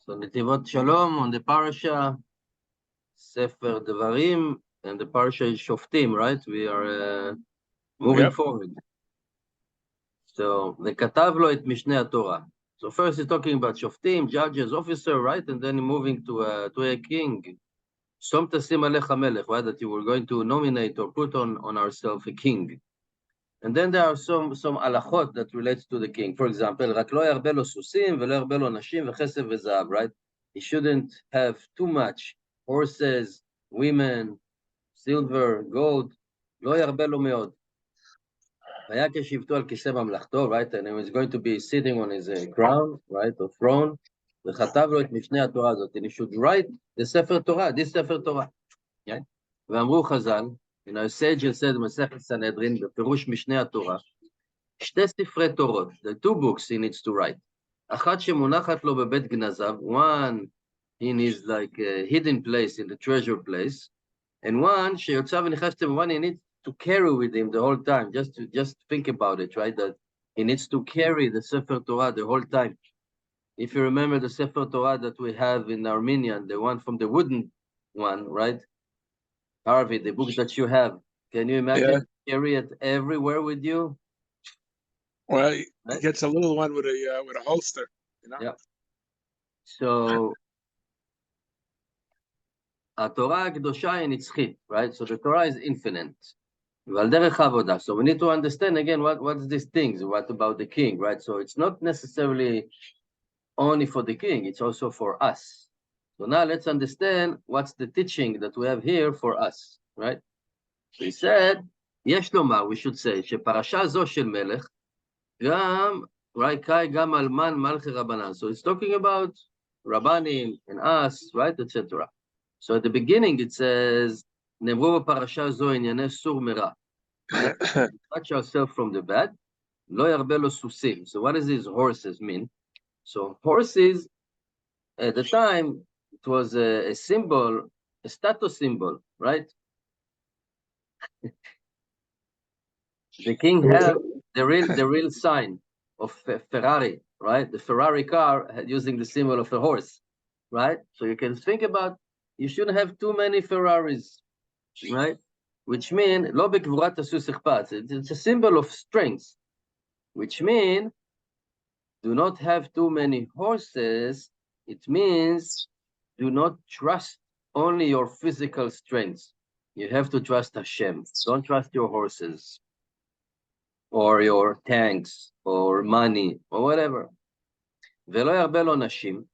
So Netivot Shalom on the Parashat, Sefer Devarim, and the Parashat is Shoftim, right? We are moving forward. So the כתב לו את משנה התורה. So first he's talking about Shoftim, judges, officer, right? And then moving to a king. Som tasim alech melech, right? That you were going to nominate or put on ourselves a king. And then there are some halachot that relates to the king. For example, רק לא ירבה לו סוסים ולא ירבה לו נשים וכסף וזהב, right? He shouldn't have too much horses, women, silver, gold. לא ירבה לו מאוד. והיה כשבטו על כיסא ממלכתו, right? And he was going to be sitting on his crown, right? Or throne. וכתב לו את משנה התורה הזאת. And he should write the ספר תורה, this ספר תורה. Okay? ואמרו חז"ל, in our sages said במסכת סנהדרין, בפירוש משנה התורה, שתי ספרי תורות, the two books he needs to write. אחת שמונחת לו בבית גנזיו, one in his like hidden place, in the treasure place, and one שיוצא ונכנס to one he needs to carry with him the whole time, just think about it, right? That he needs to carry the Sefer Torah the whole time. If you remember the Sefer Torah that we have in Armenian, the one from the wooden one, right? Harvey, the book that you have, can you imagine carry it everywhere with you? Well, he gets a little one with a holster, you know? Yeah. So, התורה הקדושה היא נצחית, right? So the Torah is infinite. ועל דרך העבודה. So we need to understand again what's these things, what about the king, right? So it's not necessarily only for the king, it's also for us. So now let's understand what's the teaching that we have here for us, right? So he said, יש לומר, we should say, שפרשה זו של מלך, גם, right, קאי גם אלמן מלכי רבנן. So it's talking about Rabbanim and us, right, etc. So at the beginning it says, נאמרו בפרשה זו ענייני סור מרע. Touch yourself from the bad, לא ירבה לו סוסים. So what does these horses mean? So horses, at the time, it was a symbol, a status symbol, right? The king had the real sign of Ferrari, right? The Ferrari car using the symbol of a horse, right? So you can think about, you shouldn't have too many Ferraris, right? Which mean, לא בגבורת הסוס אכפת. It's a symbol of strength, which mean, do not have too many horses. It means, do not trust only your physical strength. You have to trust Hashem. Don't trust your horses or your tanks or money or whatever. ולא ירבה לו נשים,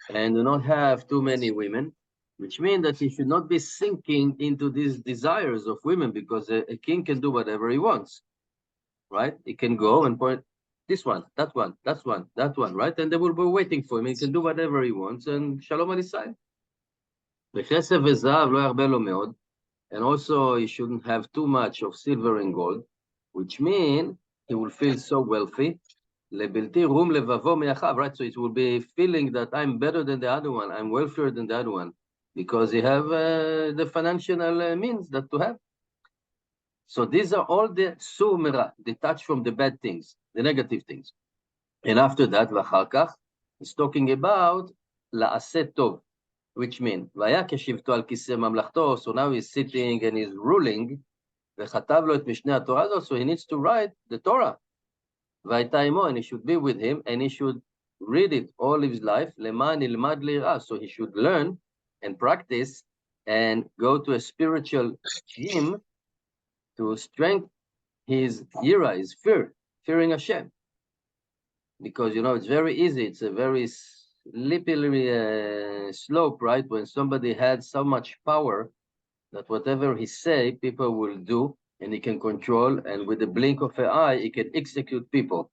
and do not have too many women, which means that he should not be sinking into these desires of women, because a king can do whatever he wants, right? He can go and point this one, that one, that one, that one, right? And they will be waiting for him. He can do whatever he wants, and shalom on his side. וכסף וזהב לא ירבה לו מאוד, and also he shouldn't have too much of silver and gold, which means he will feel so wealthy. לבלתי רום לבבו מאחיו, right? So it will be feeling that I'm better than the other one, I'm wealthier than the other one, because he have the financial means that to have. So these are all the sur mera, detached from the bad things, the negative things. And after that, ואחר כך, he's talking about לעשה טוב, which means, והיה כשבטו על כיסא ממלכתו, so now he's sitting and he's ruling, וכתב לו את משנה התורה הזאת, so he needs to write the Torah. והייתה עמו, and he should be with him, and he should read it all his life, למען ילמד ליראה, so he should learn and practice and go to a spiritual gym to strengthen his yira, his fearing Hashem. Because, you know, it's very easy, it's a very slippery slope, right? When somebody had so much power that whatever he say, people will do, and he can control, and with the blink of an eye, he can execute people.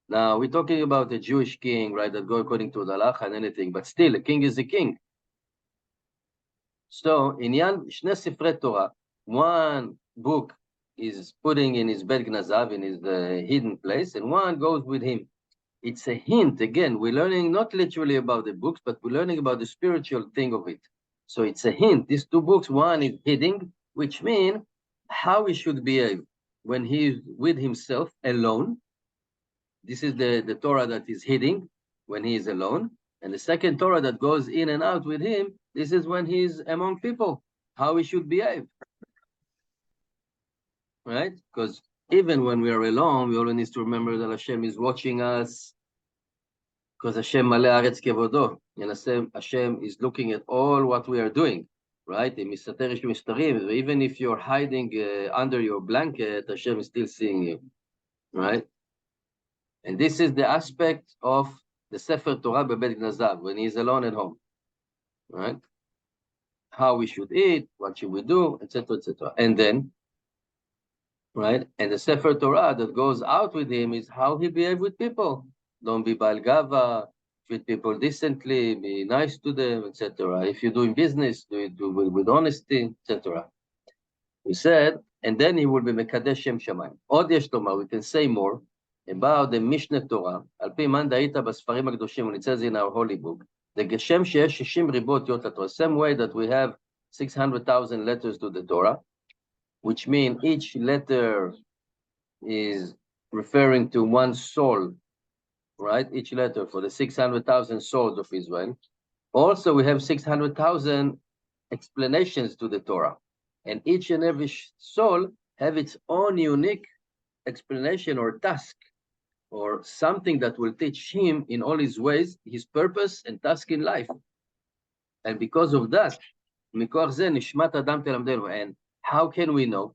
Now, we're talking about a Jewish king, right, that go according to the halacha and anything, but still, a king is a king. So, עניין שני ספרי תורה, one book is putting in his bed gnazav, in his hidden place, and one goes with him. It's a hint, again, we're learning not literally about the books, but we're learning about the spiritual thing of it. So it's a hint, these two books, one is hidden, which means how he should behave when he is with himself alone. This is the Torah that is hidden when he is alone. And the second Torah that goes in and out with him, this is when he's among people, how he should behave. Right? Because even when we are alone, we always need to remember that Hashem is watching us, because Hashem maleh haaretz kevodo. And Hashem is looking at all what we are doing. Right? Even if you're hiding under your blanket, Hashem is still seeing you. Right? And this is the aspect of the Sefer Torah bebet gnazav, when he is alone at home. Right? How we should eat, what should we do, etc., etc. And then, right? And the Sefer Torah that goes out with him is how he behaves with people. Don't be bal gava, treat people decently, be nice to them, etc. If you're doing business, do it with honesty, etc. We said, and then he will be mekadesh shem shamayim. Od yesh lomar, we can say more about the Mishneh Torah. Al pi man da'ita basfarim hakadoshim, and it says in our holy book, the geshem sheyesh 60 ribot yot laTorah, same way that we have 600,000 letters to the Torah, which mean each letter is referring to one soul, right? Each letter for the 600,000 souls of Israel. Also, we have 600,000 explanations to the Torah, and each and every soul have its own unique explanation or task, or something that will teach him in all his ways, his purpose and task in life. And because of that, and how can we know?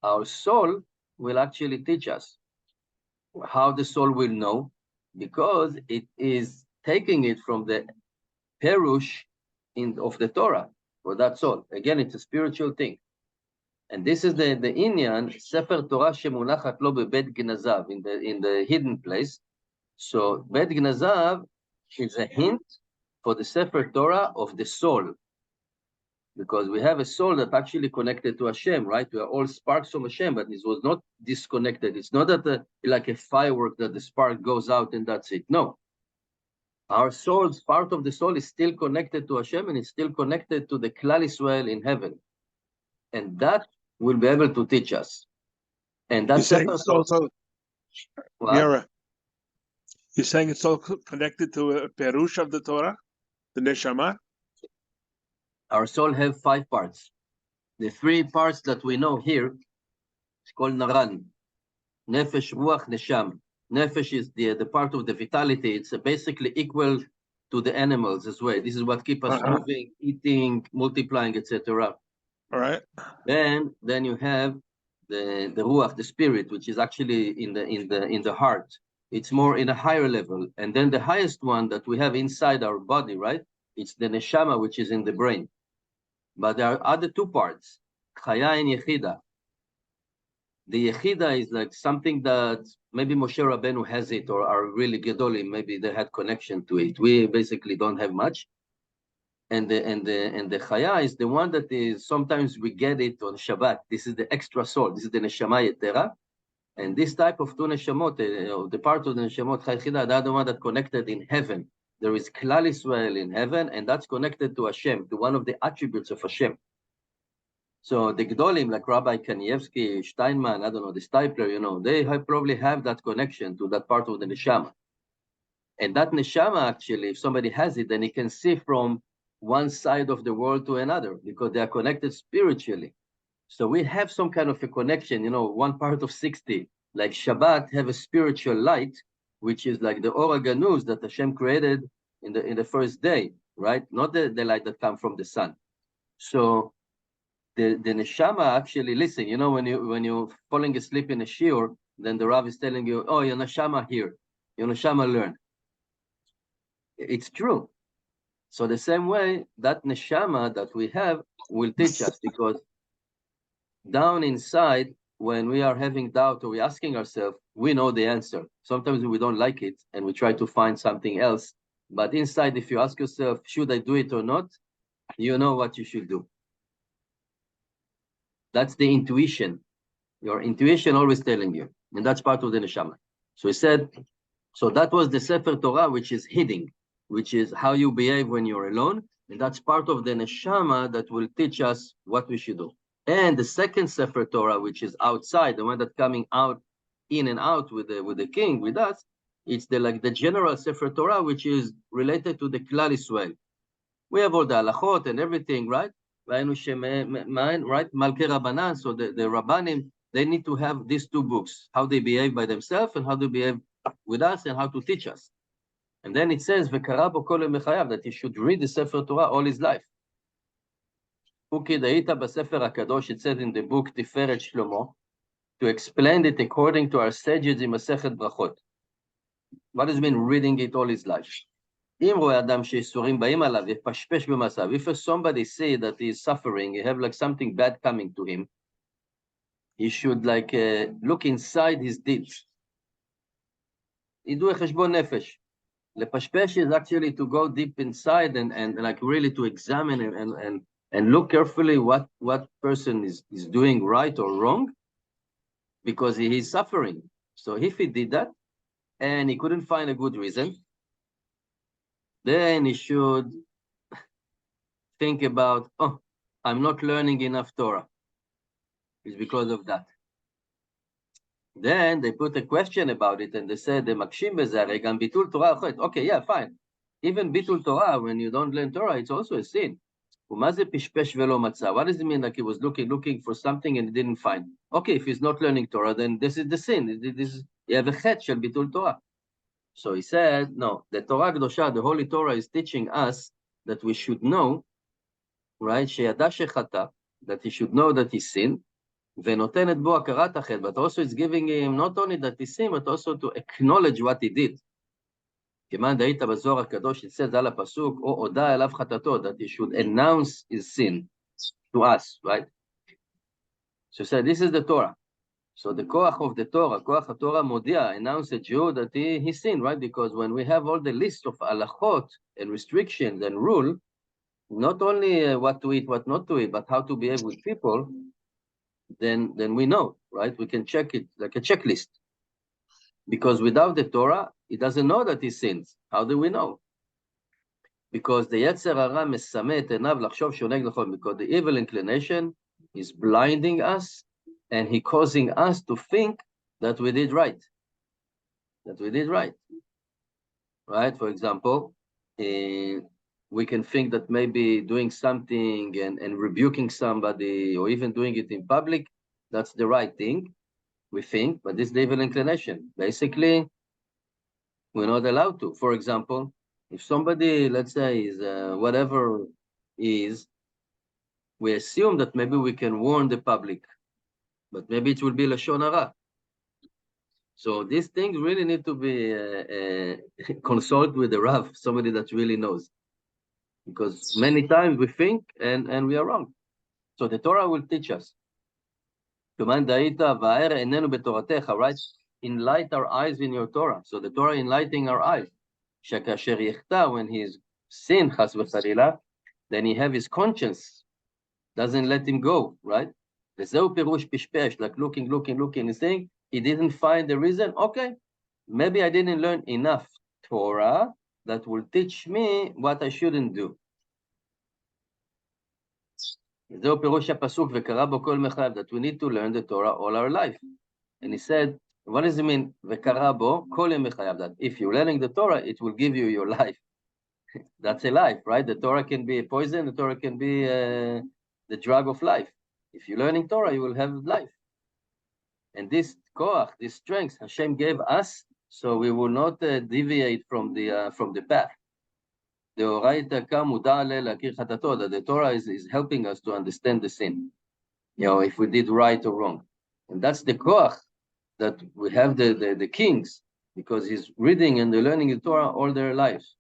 Our soul will actually teach us. How the soul will know? Because it is taking it from the perush of the Torah for that soul. Again, it's a spiritual thing. And this is the inyan, Sefer Torah shemunachat lo bebet gnazav, in the hidden place. So bet gnazav is a hint for the Sefer Torah of the soul, because we have a soul that actually connected to Hashem, right? We are all sparks from Hashem, but this was not disconnected. It's not that like a firework that the spark goes out and that's it. No. Our souls, part of the soul is still connected to Hashem, and it's still connected to the Klal Yisrael in heaven. And that will be able to teach us. And that's also, Yara, you're saying it's all connected to a perush of the Torah, the neshama? Our soul have 5 parts. The 3 parts that we know here is called naran, nefesh, ruach, nesham. Nefesh is the part of the vitality. It's basically equal to the animals as well. This is what keeps us moving, eating, multiplying, etc. All right. Then you have the ruach, the spirit, which is actually in the heart. It's more in a higher level. And then the highest one that we have inside our body, right? It's the neshama, which is in the brain. But there are other 2 parts, chaya and yechida. The yechida is like something that maybe Moshe Rabbeinu has it, or our really gedolim, maybe they had connection to it. We basically don't have much. And the chaya is the one that is, sometimes we get it on Shabbat. This is the extra soul. This is the neshama yetera. And this type of 2 neshamot, the part of the neshamot chaychida, the other one that connected in heaven. There is Klal Yisrael in heaven, and that's connected to Hashem, to one of the attributes of Hashem. So the Gdolim, like Rabbi Kanievsky, Steinman, I don't know, the Stipler, they probably have that connection to that part of the neshama. And that neshama, actually, if somebody has it, then he can see from one side of the world to another, because they are connected spiritually. So we have some kind of a connection, 1 part of 60, like Shabbat have a spiritual light, which is like the Ora Ganuz that Hashem created in the first day, right? Not the light that comes from the sun. So the neshama actually, listen, when you're falling asleep in a shiur, then the Rav is telling you, oh, your neshama here, your neshama learn. It's true. So the same way, that neshama that we have will teach us, because down inside, when we are having doubt or we're asking ourselves, we know the answer. Sometimes we don't like it and we try to find something else. But inside, if you ask yourself, should I do it or not? You know what you should do. That's the intuition. Your intuition always telling you. And that's part of the neshama. So he said, so that was the Sefer Torah, which is hidden, which is how you behave when you're alone. And that's part of the neshama that will teach us what we should do. And the second Sefer Torah, which is outside, the one that's coming out, in and out with the king, with us, It's like the general Sefer Torah, which is related to the Klal Israel. We have all the halachot and everything, right? Right? Malkei Rabbanan, so the Rabbanim, they need to have these two books, how they behave by themselves and how they behave with us and how to teach us. And then it says, "V'kara bo kol mechayav," that he should read the Sefer Torah all his life. Ukidayita b'Sefer HaKadosh, it says in the book Tiferet Shlomo, to explain it according to our sages in Masechet Brachot. What does it mean reading it all his life? If somebody say that he is suffering, he have like something bad coming to him, he should like look inside his deeds. ידעו חשבון נפש. לפשפש is actually to go deep inside and like really to examine and look carefully what person is doing right or wrong, because he is suffering. So if he did that and he couldn't find a good reason, then he should think about, oh, I'm not learning enough Torah. It's because of that. Then they put a question about it and they said, bitul Torah. Okay, yeah, fine. Even bitul Torah, when you don't learn Torah, it's also a sin. What does it mean like he was looking for something and he didn't find? Okay, if he's not learning Torah, then this is the sin. You have a chet shel bitul Torah. So he said, no, the Torah Kedosha, the Holy Torah, is teaching us that we should know, right, that he should know that he sinned, but also it's giving him not only that he sinned, but also to acknowledge what he did. It says, that he should announce his sin to us, right? So he said, this is the Torah. So the koach of the Torah, koach HaTorah modia, announced a Jew that he sinned, right? Because when we have all the list of halachot and restrictions and rule, not only what to eat, what not to eat, but how to behave with people, then we know, right? We can check it like a checklist. Because without the Torah, he doesn't know that he sins. How do we know? Because the Yetzer Hara mesame et einav lachshov shoneg lachol, because the evil inclination is blinding us and he causing us to think that we did right. That we did right. Right? For example, we can think that maybe doing something and rebuking somebody or even doing it in public, that's the right thing, we think, but this is the evil inclination. Basically, we're not allowed to. For example, if somebody, let's say, is whatever is, we assume that maybe we can warn the public, but maybe it will be Lashon Hara. So these things really need to be consult with the Rav, somebody that really knows. Because many times we think and we are wrong. So the Torah will teach us. Right? Enlight our eyes in your Torah. So the Torah enlightening our eyes. When he's sin, chas v'charila, then he have his conscience, doesn't let him go, right? Like looking, he's saying, he didn't find the reason. Okay, maybe I didn't learn enough Torah that will teach me what I shouldn't do. That we need to learn the Torah all our life. And he said, what does it mean? That if you're learning the Torah, it will give you your life. That's a life, right? The Torah can be a poison, the Torah can be the drug of life. If you're learning Torah, you will have life. And this koach, this strength, Hashem gave us, so we will not deviate from the path. The Torah is helping us to understand the sin, if we did right or wrong. And that's the koach that we have the kings, because he's reading and they're learning the Torah all their lives.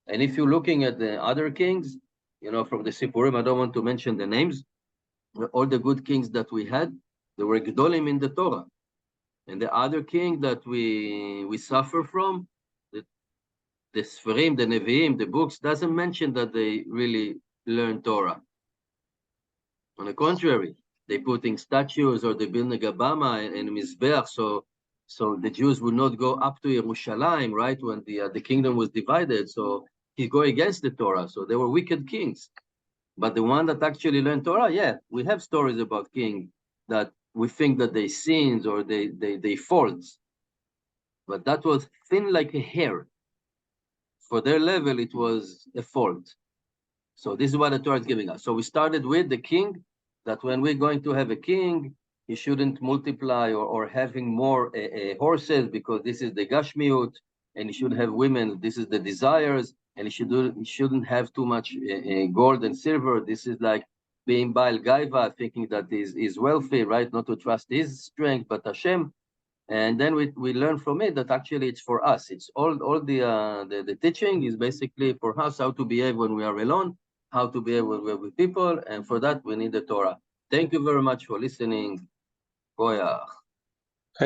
And if you're looking at the other kings, from the Sipurim, I don't want to mention the names, all the good kings that we had, they were Gedolim in the Torah. And the other king that we suffer from, the Sfarim, the Nevi'im, the books, doesn't mention that they really learn Torah. On the contrary, they putting statues or they building a Bama and Mizbeach, so the Jews would not go up to Yerushalayim, right, when the kingdom was divided. So he go against the Torah. So they were wicked kings. But the one that actually learned Torah, yeah, we have stories about kings that we think that they sins or they faults, but that was thin like a hair. For their level, it was a fault. So this is what the Torah is giving us. So we started with the king, that when we're going to have a king, he shouldn't multiply or having more horses, because this is the gashmiut, and he should have women, this is the desires, and he shouldn't have too much gold and silver. This is like being Baal Gaiva, thinking that is wealthy, right? Not to trust his strength, but Hashem. And then we learn from it that actually it's for us. It's all the teaching is basically for us, how to behave when we are alone, how to behave when we're with people, and for that we need the Torah. Thank you very much for listening. Koyach.